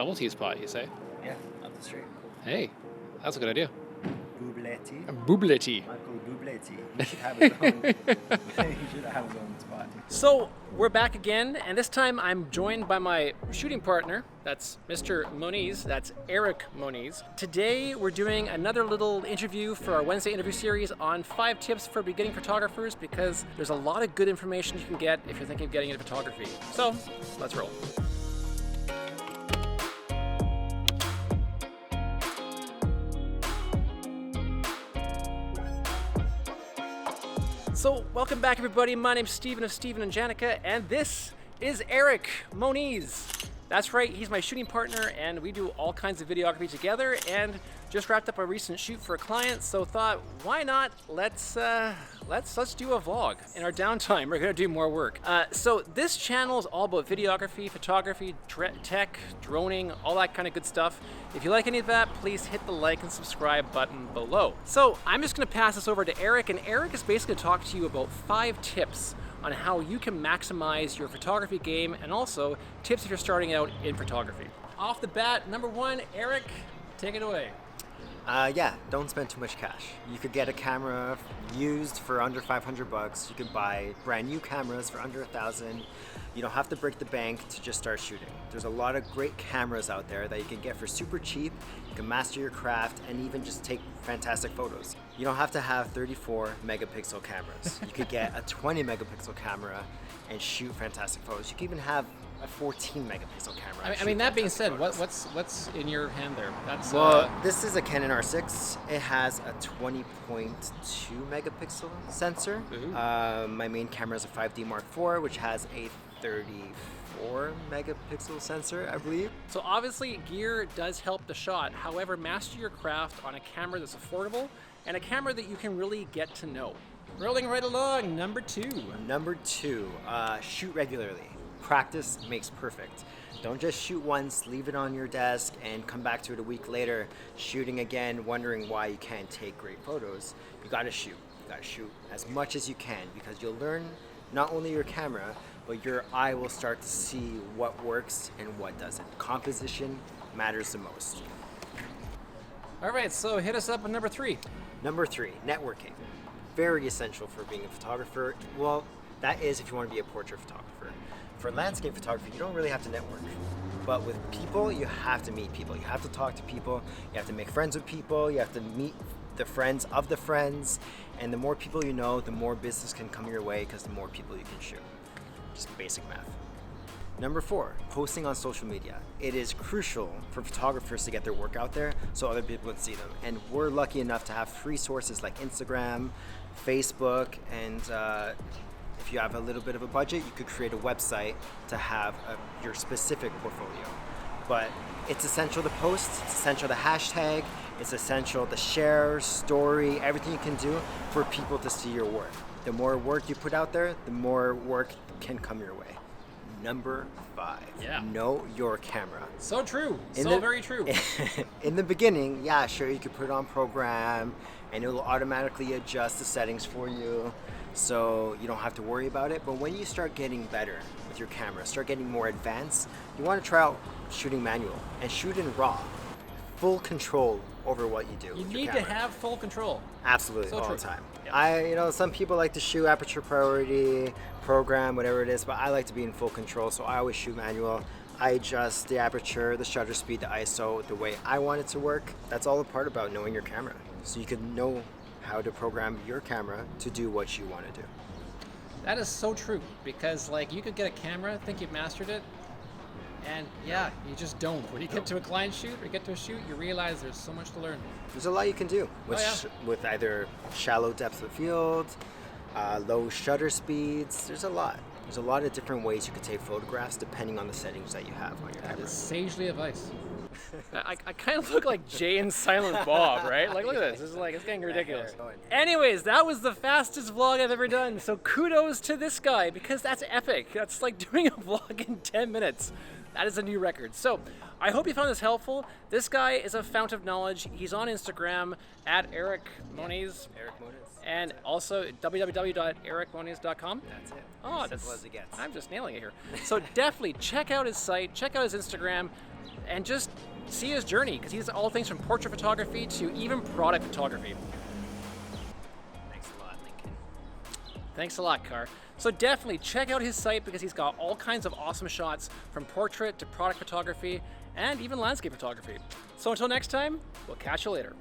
Bubble tea spot, you say? Yeah, up the street. Hey, that's a good idea. Bubleti. Bubleti. Uncle Bubleti. He should have his own. He should have his own spot. So we're back again, and this time I'm joined by my shooting partner. That's Mr. MONIZ. That's Eric MONIZ. Today we're doing another little interview for our Wednesday interview series on 5 tips for beginning photographers, because there's a lot of good information you can get if you're thinking of getting into photography. So let's roll. So welcome back, everybody. My name's Steven of Steven and Janaka, and this is Eric MONIZ. That's right, he's my shooting partner, and we do all kinds of videography together, and just wrapped up a recent shoot for a client, so thought, why not? Let's do a vlog. In our downtime, we're gonna do more work. So this channel is all about videography, photography, tech, droning, all that kind of good stuff. If you like any of that, please hit the like and subscribe button below. So I'm just gonna pass this over to Eric, and Eric is basically gonna talk to you about 5 tips on how you can maximize your photography game, and also tips if you're starting out in photography. Off the bat, number 1, Eric, take it away. Yeah, don't spend too much cash. You could get a camera used for under $500. You could buy brand new cameras for under $1,000. You don't have to break the bank to just start shooting. There's a lot of great cameras out there that you can get for super cheap. You can master your craft and even just take fantastic photos. You don't have to have 34 megapixel cameras. You could get a 20 megapixel camera and shoot fantastic photos. You can even have a 14 megapixel camera. I mean, that being said, what's in your hand there? That's this is a Canon R6. It has a 20.2 megapixel sensor. My main camera is a 5D Mark IV, which has a 34 megapixel sensor, I believe. So obviously gear does help the shot. However, master your craft on a camera that's affordable and a camera that you can really get to know. Rolling right along, number 2. Number 2, shoot regularly. Practice makes perfect. Don't just shoot once, leave it on your desk, and come back to it a week later, shooting again, wondering why you can't take great photos. You gotta shoot. You gotta shoot as much as you can, because you'll learn not only your camera, but your eye will start to see what works and what doesn't. Composition matters the most. All right, so hit us up with number 3. Number 3, networking. Very essential for being a photographer. Well, that is if you want to be a portrait photographer. For landscape photography, you don't really have to network. But with people, you have to meet people. You have to talk to people. You have to make friends with people. You have to meet the friends of the friends. And the more people you know, the more business can come your way, because the more people you can shoot. Just basic math. Number 4, posting on social media. It is crucial for photographers to get their work out there so other people can see them. And we're lucky enough to have free sources like Instagram, Facebook, and if you have a little bit of a budget, you could create a website to have your specific portfolio. But it's essential to post, it's essential to hashtag, it's essential to share, story, everything you can do for people to see your work. The more work you put out there, the more work can come your way. Number 5, know your camera. So true, very true. In the beginning, yeah, sure, you could put it on program and it'll automatically adjust the settings for you, so you don't have to worry about it. But when you start getting better with your camera, start getting more advanced, you want to try out shooting manual and shoot in RAW. Full control over what you do. You need to have full control. Absolutely, all the time. Yep. Some people like to shoot aperture priority, program, whatever it is, but I like to be in full control, so I always shoot manual. I adjust the aperture, the shutter speed, the ISO, the way I want it to work. That's all a part about knowing your camera. So you can know how to program your camera to do what you want to do. That is so true, because you could get a camera, think you've mastered it, and you just don't. When you get to a client shoot or get to a shoot, you realize there's so much to learn. There's a lot you can do with either shallow depth of field, low shutter speeds. There's a lot. There's a lot of different ways you could take photographs depending on the settings that you have on your camera. That is sagely advice. I kind of look like Jay and Silent Bob, right? Look at this. It's getting ridiculous. Anyways, that was the fastest vlog I've ever done. So kudos to this guy, because that's epic. That's like doing a vlog in 10 minutes. That is a new record. So I hope you found this helpful. This guy is a fount of knowledge. He's on Instagram at Eric MONIZ. Eric MONIZ. And also www.ericmoniz.com. That's it. Oh, simple as it gets. I'm just nailing it here. So definitely check out his site, check out his Instagram, and just see his journey, because he does all things from portrait photography to even product photography. Thanks a lot, Lincoln. Thanks a lot, Car. So definitely check out his site, because he's got all kinds of awesome shots from portrait to product photography and even landscape photography. So until next time, we'll catch you later.